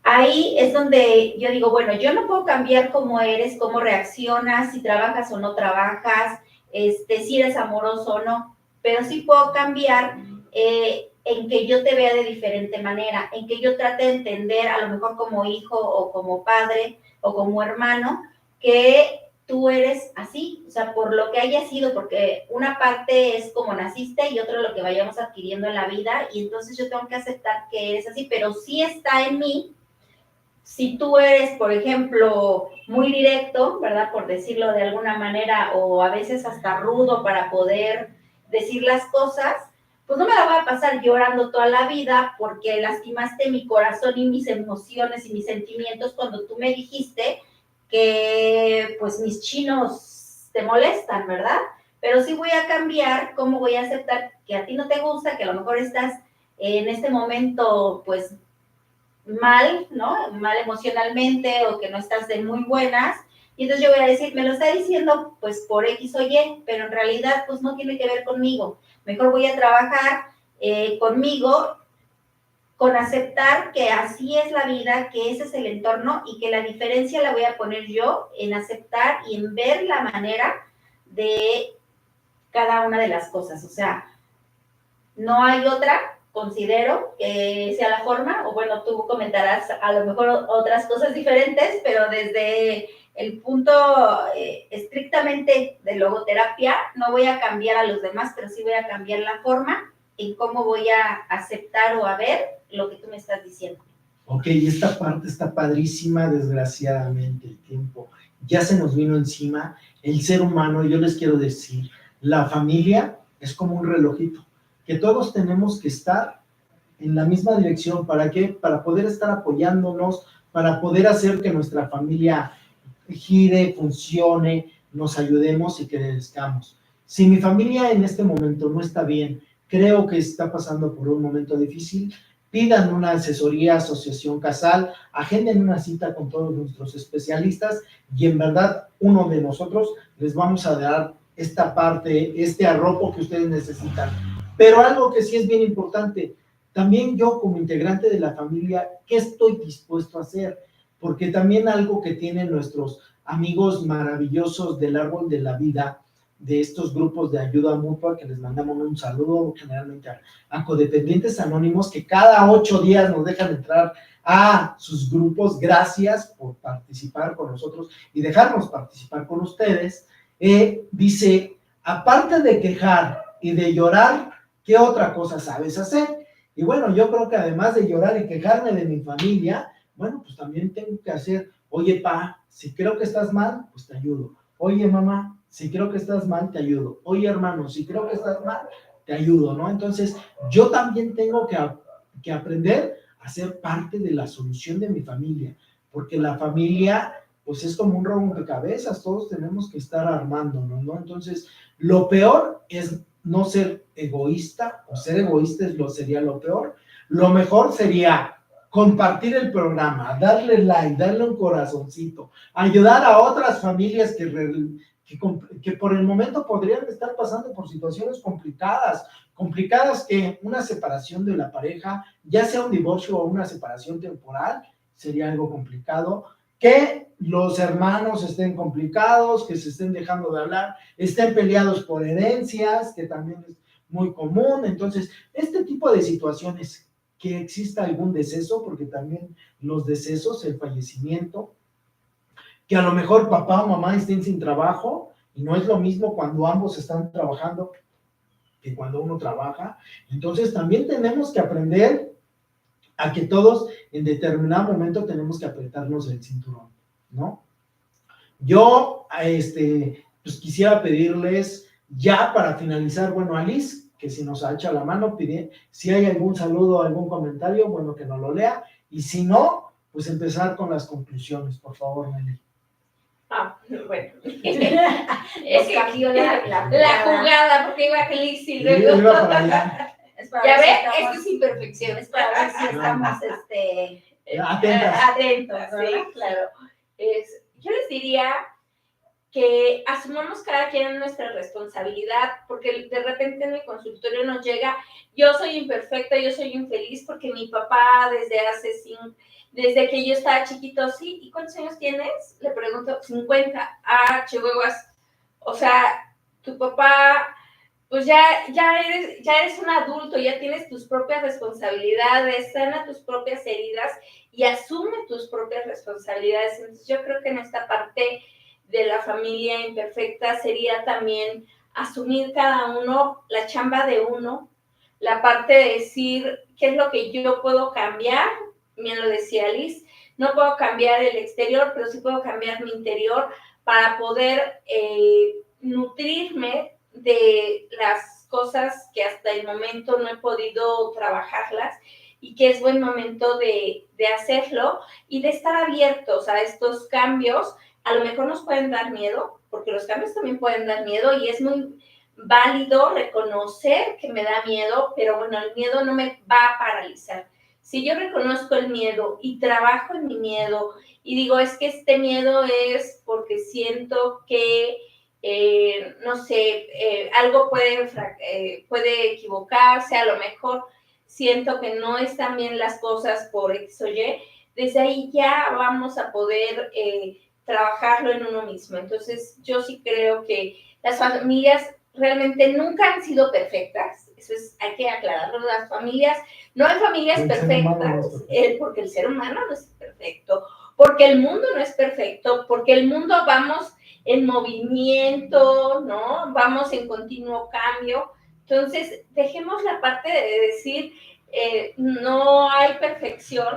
ahí es donde yo digo, bueno, yo no puedo cambiar cómo eres, cómo reaccionas, si trabajas o no trabajas, si eres amoroso o no, pero sí puedo cambiar en que yo te vea de diferente manera, en que yo trate de entender, a lo mejor como hijo o como padre o como hermano, que tú eres así, o sea, por lo que haya sido, porque una parte es como naciste y otro lo que vayamos adquiriendo en la vida, y entonces yo tengo que aceptar que eres así, pero sí está en mí si tú eres, por ejemplo, muy directo, ¿verdad? Por decirlo de alguna manera, o a veces hasta rudo para poder decir las cosas, pues no me la voy a pasar llorando toda la vida porque lastimaste mi corazón y mis emociones y mis sentimientos cuando tú me dijiste que pues mis chinos te molestan, ¿verdad? Pero sí voy a cambiar cómo voy a aceptar que a ti no te gusta, que a lo mejor estás en este momento pues mal, ¿no? Mal emocionalmente o que no estás de muy buenas. Y entonces yo voy a decir, me lo está diciendo pues por X o Y, pero en realidad pues no tiene que ver conmigo. Mejor voy a trabajar conmigo, con aceptar que así es la vida, que ese es el entorno y que la diferencia la voy a poner yo en aceptar y en ver la manera de cada una de las cosas. O sea, no hay otra, considero, que sea la forma, o bueno, tú comentarás a lo mejor otras cosas diferentes, pero desde el punto estrictamente de logoterapia, no voy a cambiar a los demás, pero sí voy a cambiar la forma en cómo voy a aceptar o a ver lo que tú me estás diciendo. Ok, esta parte está padrísima, desgraciadamente el tiempo ya se nos vino encima. El ser humano, yo les quiero decir, la familia es como un relojito, que todos tenemos que estar en la misma dirección. ¿Para qué? Para poder estar apoyándonos, para poder hacer que nuestra familia gire, funcione, nos ayudemos y que crezcamos. Si mi familia en este momento no está bien, creo que está pasando por un momento difícil, pidan una asesoría, asociación casal, agenden una cita con todos nuestros especialistas y en verdad uno de nosotros les vamos a dar esta parte, este arropo que ustedes necesitan. Pero algo que sí es bien importante, también yo como integrante de la familia, ¿qué estoy dispuesto a hacer? Porque también algo que tienen nuestros amigos maravillosos del árbol de la vida, de estos grupos de ayuda mutua, que les mandamos un saludo generalmente a codependientes anónimos, que cada 8 días nos dejan entrar a sus grupos. Gracias por participar con nosotros y dejarnos participar con ustedes. Dice, aparte de quejar y de llorar, ¿qué otra cosa sabes hacer? Y bueno, yo creo que además de llorar y quejarme de mi familia, bueno, pues también tengo que hacer, oye, pa, si creo que estás mal, pues te ayudo. Oye, mamá, si creo que estás mal, te ayudo. Oye, hermano, si creo que estás mal, te ayudo, ¿no? Entonces, yo también tengo que aprender a ser parte de la solución de mi familia, porque la familia, pues es como un rompecabezas, todos tenemos que estar armándonos, ¿no? Entonces, lo peor es no ser egoísta, o ser egoísta sería lo peor. Lo mejor sería compartir el programa, darle like, darle un corazoncito, ayudar a otras familias que por el momento podrían estar pasando por situaciones complicadas que una separación de la pareja, ya sea un divorcio o una separación temporal, sería algo complicado, que los hermanos estén complicados, que se estén dejando de hablar, estén peleados por herencias, que también es muy común. Entonces, este tipo de situaciones, que exista algún deceso, porque también los decesos, el fallecimiento, que a lo mejor papá o mamá estén sin trabajo, y no es lo mismo cuando ambos están trabajando que cuando uno trabaja. Entonces también tenemos que aprender a que todos en determinado momento tenemos que apretarnos el cinturón, ¿no? Yo, pues quisiera pedirles ya para finalizar, bueno, Alice, que si nos ha hecho la mano, si hay algún saludo, algún comentario, bueno, que nos lo lea, y si no, pues empezar con las conclusiones, por favor, Nelly. Bueno. Es que cambió la jugada, porque iba Liz y luego. Iba para allá. Ya ves, esto es imperfección. Es para ver si estamos atentos, sí, claro. Yo les diría que asumamos cada quien nuestra responsabilidad, porque de repente en el consultorio nos llega, yo soy imperfecta, yo soy infeliz, porque mi papá desde que yo estaba chiquito, sí, ¿y cuántos años tienes? Le pregunto, 50, chihuahuas, o sea, tu papá, pues ya eres un adulto, ya tienes tus propias responsabilidades, sana tus propias heridas y asume tus propias responsabilidades. Entonces yo creo que en esta parte de la familia imperfecta sería también asumir cada uno la chamba de uno, la parte de decir qué es lo que yo puedo cambiar, bien lo decía Liz, no puedo cambiar el exterior, pero sí puedo cambiar mi interior para poder nutrirme de las cosas que hasta el momento no he podido trabajarlas y que es buen momento de hacerlo y de estar abiertos a estos cambios. A lo mejor nos pueden dar miedo, porque los cambios también pueden dar miedo y es muy válido reconocer que me da miedo, pero bueno, el miedo no me va a paralizar. Si yo reconozco el miedo y trabajo en mi miedo y digo, es que este miedo es porque siento que, no sé, algo puede equivocarse, a lo mejor siento que no están bien las cosas por X o Y, desde ahí ya vamos a poder trabajarlo en uno mismo. Entonces, yo sí creo que las familias realmente nunca han sido perfectas, eso es, hay que aclararlo, las familias, no hay familias perfectas, porque el ser humano no es perfecto, porque el mundo no es perfecto, porque el mundo vamos en movimiento, ¿no? Vamos en continuo cambio. Entonces, dejemos la parte de decir, no hay perfección,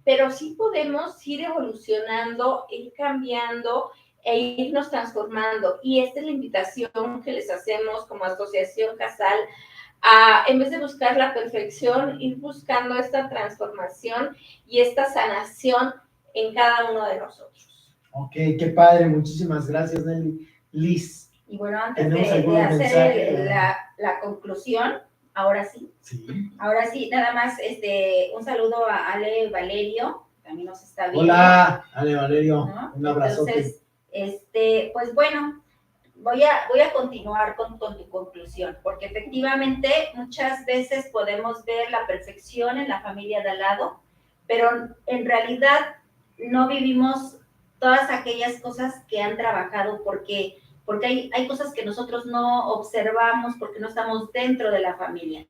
pero sí podemos ir evolucionando, ir cambiando e irnos transformando. Y esta es la invitación que les hacemos como Asociación Casal, a, en vez de buscar la perfección, ir buscando esta transformación y esta sanación en cada uno de nosotros. Ok, qué padre, muchísimas gracias, Nelly. Liz. Y bueno, antes de hacer la conclusión, ahora sí. Ahora sí, nada más un saludo a Ale Valerio, también nos está viendo. Hola, Ale Valerio, ¿no? Un abrazote. Entonces, pues bueno, voy a continuar con tu conclusión, porque efectivamente muchas veces podemos ver la perfección en la familia de al lado, pero en realidad no vivimos todas aquellas cosas que han trabajado, porque hay cosas que nosotros no observamos porque no estamos dentro de la familia.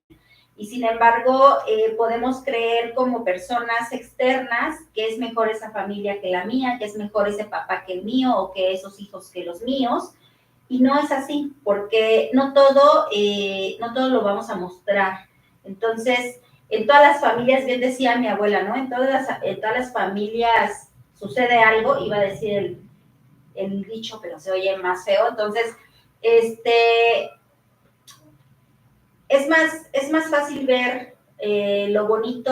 Y sin embargo, podemos creer como personas externas que es mejor esa familia que la mía, que es mejor ese papá que el mío o que esos hijos que los míos. Y no es así, porque no todo lo vamos a mostrar. Entonces, en todas las familias, bien decía mi abuela, ¿no? En todas las familias sucede algo, iba a decir el dicho, pero se oye más feo. Entonces, es más fácil ver lo bonito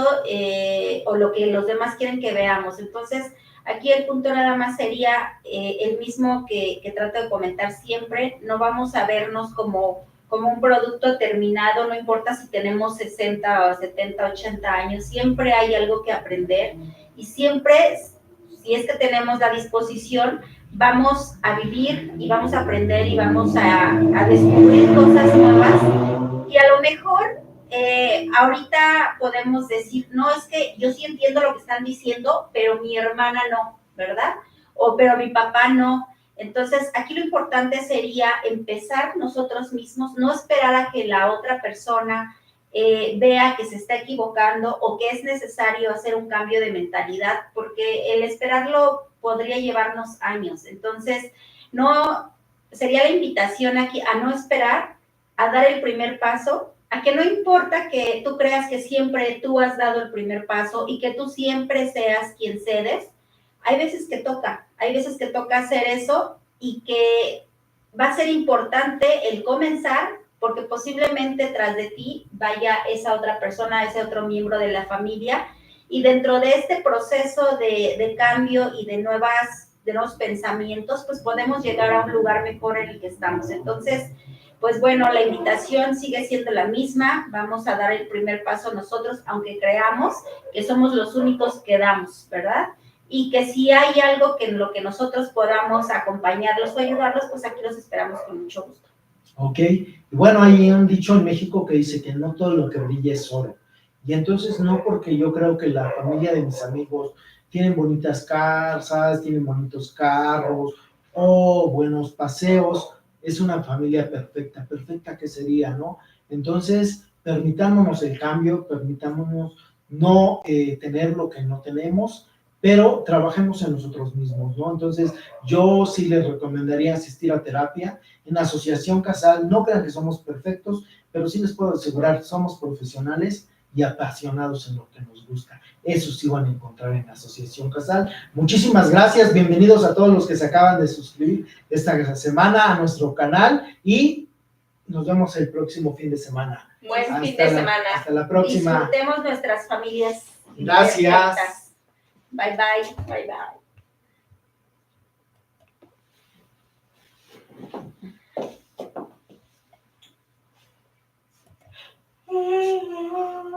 o lo que los demás quieren que veamos. Entonces, aquí el punto nada más sería el mismo que trato de comentar siempre. No vamos a vernos como un producto terminado, no importa si tenemos 60 o 70, 80 años, siempre hay algo que aprender y siempre, si es que tenemos la disposición, vamos a vivir y vamos a aprender y vamos a descubrir cosas nuevas. Y a lo mejor ahorita podemos decir, no, es que yo sí entiendo lo que están diciendo, pero mi hermana no, ¿verdad? Pero mi papá no. Entonces, aquí lo importante sería empezar nosotros mismos, no esperar a que la otra persona vea que se está equivocando o que es necesario hacer un cambio de mentalidad, porque el esperarlo podría llevarnos años. Entonces, no sería la invitación aquí a no esperar, a dar el primer paso, a que no importa que tú creas que siempre tú has dado el primer paso y que tú siempre seas quien cedes, hay veces que toca hacer eso y que va a ser importante el comenzar porque posiblemente tras de ti vaya esa otra persona, ese otro miembro de la familia y dentro de este proceso de cambio y de nuevos pensamientos, pues podemos llegar a un lugar mejor en el que estamos. Entonces, pues bueno, la invitación sigue siendo la misma, vamos a dar el primer paso nosotros, aunque creamos que somos los únicos que damos, ¿verdad? Y que si hay algo que en lo que nosotros podamos acompañarlos o ayudarlos, pues aquí los esperamos con mucho gusto. Ok, bueno, hay un dicho en México que dice que no todo lo que brilla es oro. Y entonces no porque yo creo que la familia de mis amigos tienen bonitas casas, tienen bonitos carros o buenos paseos, es una familia perfecta. ¿Perfecta qué sería, no? Entonces, permitámonos el cambio, permitámonos no tener lo que no tenemos, pero trabajemos en nosotros mismos, ¿no? Entonces, yo sí les recomendaría asistir a terapia. En Asociación Casal, no crean que somos perfectos, pero sí les puedo asegurar, somos profesionales y apasionados en lo que nos gusta. eso sí van a encontrar en la Asociación Casal. Muchísimas gracias, bienvenidos a todos los que se acaban de suscribir esta semana a nuestro canal y nos vemos el próximo fin de semana. Buen fin de semana. Hasta la próxima. Disfrutemos nuestras familias. Gracias. Perfectas. Bye, bye. Bye, bye.